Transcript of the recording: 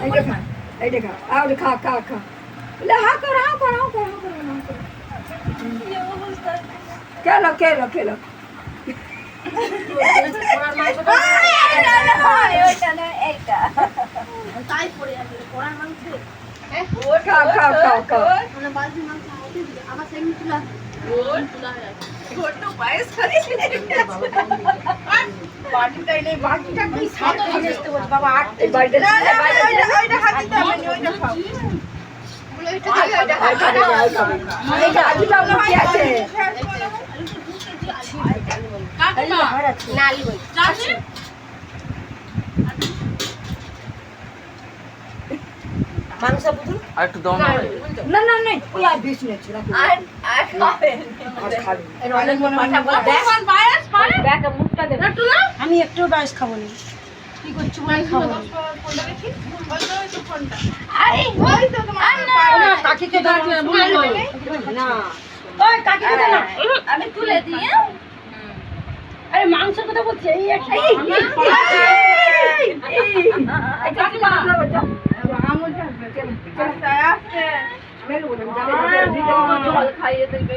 এইটা খা, এইটা খা, আর খা খা খা। লে হা কর হা কর হা কর হা কর হা কর। খেলো খেলো খেলো। খা খা খা খা। এই বাড়িটা এইটা আজকে আমার কি আছে? মাংস বুঝুন আর একটু দাও না। না না না ওই আর বেশি নেছে রাখো। আর খাবে। আমি একটু বাস খাবো না কি করছো ভাই খাবো না কাকিকে দাও না ওই কাকিকে দাও না আমি তুলে দিয়ে আরে মাংসের কথা বলছি এই একটা এই কাকিমা আমল থাকবে চল চল আস্তে মেলু না জল খাইয়ে দেবে